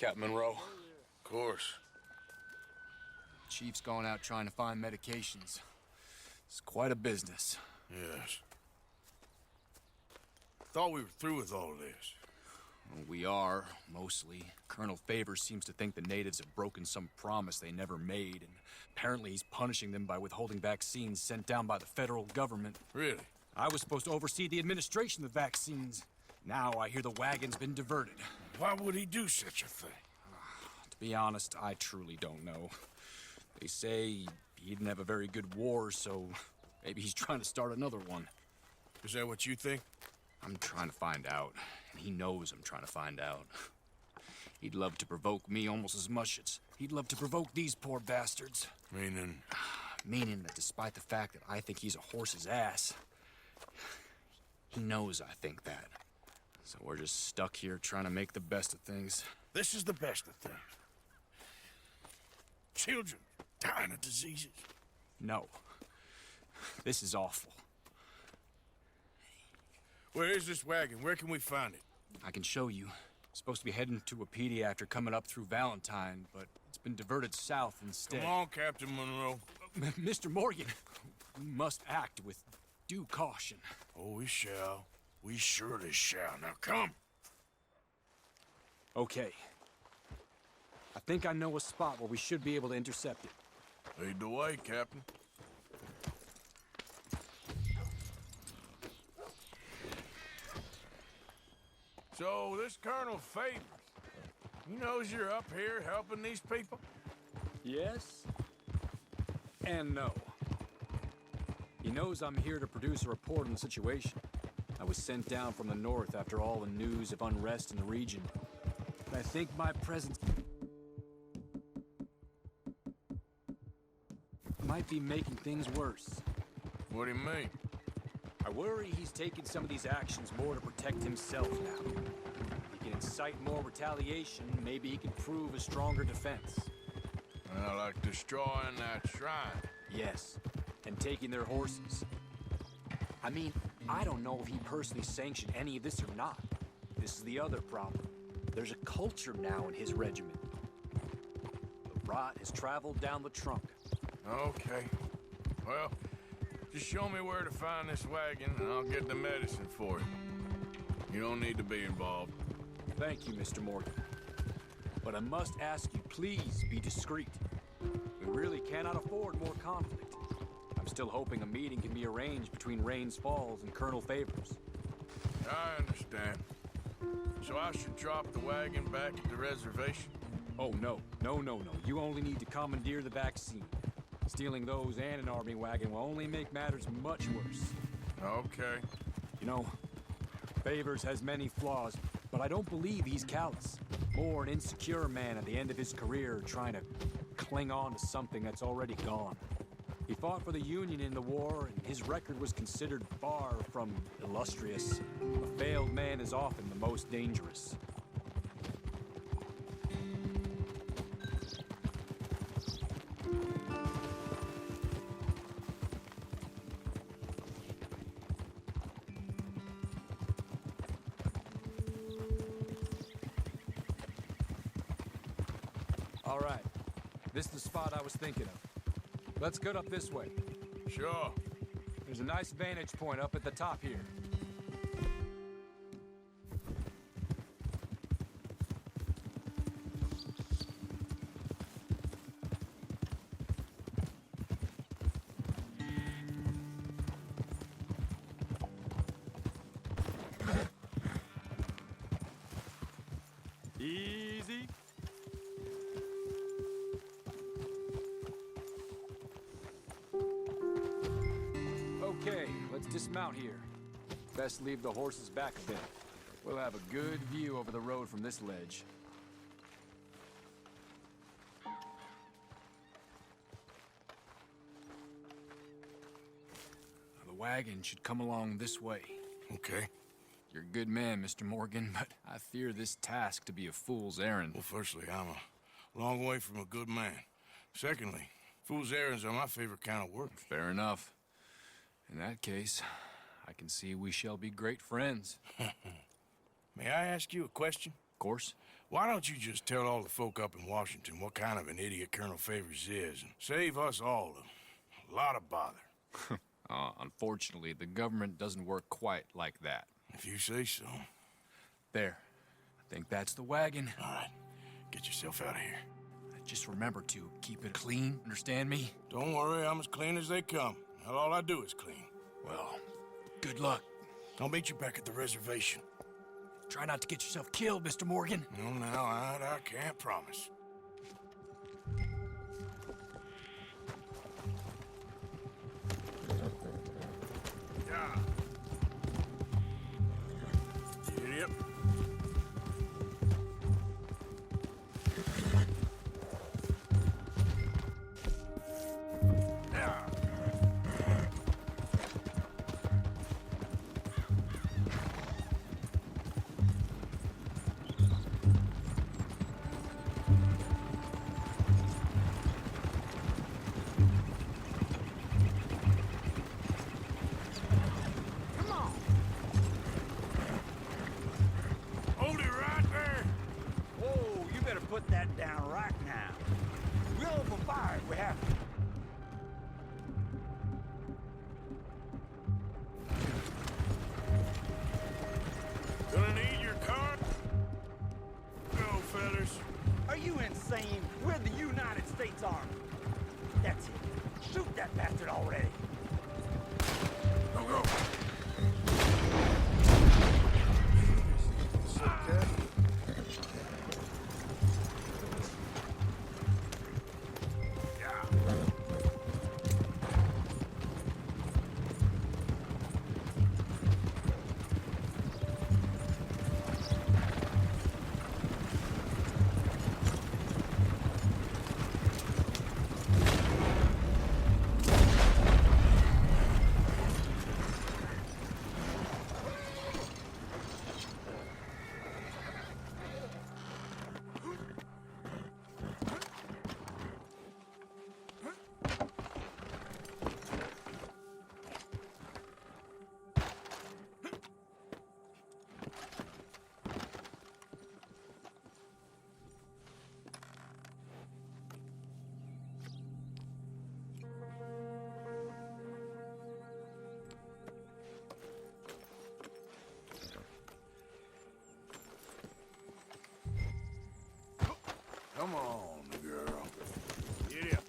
Captain Monroe. Of course. Chief's gone out trying to find medications. It's quite a business. Yes. Thought we were through with all this. Well, we are, mostly. Colonel Favors seems to think the natives have broken some promise they never made, and apparently he's punishing them by withholding vaccines sent down by the federal government. Really? I was supposed to oversee the administration of the vaccines. Now I hear the wagon's been diverted. Why would he do such a thing? To be honest, I truly don't know. They say he didn't have a very good war, so maybe he's trying to start another one. Is that what you think? I'm trying to find out, and he knows I'm trying to find out. He'd love to provoke me almost as much as he'd love to provoke these poor bastards. Meaning? Meaning that despite the fact that I think he's a horse's ass, he knows I think that. So we're just stuck here trying to make the best of things. This is the best of things. Children dying of diseases. No. This is awful. Where is this wagon? Where can we find it? I can show you. Supposed to be heading to Wapiti after coming up through Valentine, but it's been diverted south instead. Come on, Captain Monroe. Mr. Morgan, we must act with due caution. Oh, we shall. We surely shall. Now come. Okay. I think I know a spot where we should be able to intercept it. Lead the way, Captain. So, this Colonel Favors, he knows you're up here helping these people? Yes. And no. He knows I'm here to produce a report on the situation. I was sent down from the north after all the news of unrest in the region. But I think my presence might be making things worse. What do you mean? I worry he's taking some of these actions more to protect himself now. He can incite more retaliation, maybe he can prove a stronger defense. Like destroying that shrine. Yes, and taking their horses. I mean, I don't know if he personally sanctioned any of this or not. This is the other problem. There's a culture now in his regiment. The rot has traveled down the trunk. Okay. Well, just show me where to find this wagon, and I'll get the medicine for it. You don't need to be involved. Thank you, Mr. Morgan. But I must ask you, please be discreet. We really cannot afford more conflict. I'm still hoping a meeting can be arranged between Rains Falls and Colonel Favors. I understand. So I should drop the wagon back at the reservation? Oh, no. No. You only need to commandeer the vaccine. Stealing those and an army wagon will only make matters much worse. Okay. You know, Favors has many flaws, but I don't believe he's callous. More an insecure man at the end of his career trying to cling on to something that's already gone. He fought for the Union in the war, and his record was considered far from illustrious. A failed man is often the most dangerous. All right. This is the spot I was thinking of. Let's get up this way. Sure. There's a nice vantage point up at the top here. Easy. Okay, let's dismount here. Best leave the horses back a bit. We'll have a good view over the road from this ledge. The wagon should come along this way. Okay. You're a good man, Mr. Morgan, but I fear this task to be a fool's errand. Well, firstly, I'm a long way from a good man. Secondly, fool's errands are my favorite kind of work. Fair enough. In that case, I can see we shall be great friends. May I ask you a question? Of course. Why don't you just tell all the folk up in Washington what kind of an idiot Colonel Favors is and save us all a lot of bother? Unfortunately, the government doesn't work quite like that. If you say so. There. I think that's the wagon. All right, get yourself out of here. Just remember to keep it clean, understand me? Don't worry, I'm as clean as they come. Not all I do is clean. Well, good luck. I'll meet you back at the reservation. Try not to get yourself killed, Mr. Morgan. No, now, I can't promise. Yeah. Yep. Yeah. Hold it right there. Whoa, you better put that down right now. We'll open fire if we have to. Gonna need your car? Go, fellas. Are you insane? We're the United States Army. That's it. Shoot that bastard already. Go, go. Come on, girl. Get up.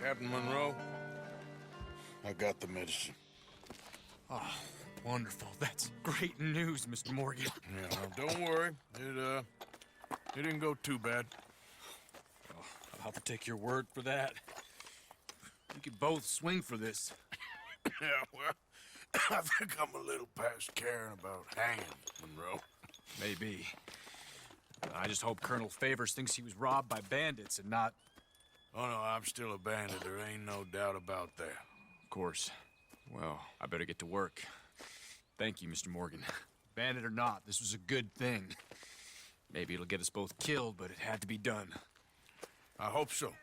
Captain Monroe, I got the medicine. Oh, wonderful. That's great news, Mr. Morgan. Yeah, well, don't worry. It didn't go too bad. Oh, I'll have to take your word for that. We could both swing for this. Yeah, well, I think I'm a little past caring about hanging, Monroe. Maybe. I just hope Colonel Favors thinks he was robbed by bandits and not... Oh, no, I'm still a bandit. There ain't no doubt about that. Of course. Well, I better get to work. Thank you, Mr. Morgan. Bandit or not, this was a good thing. Maybe it'll get us both killed, but it had to be done. I hope so.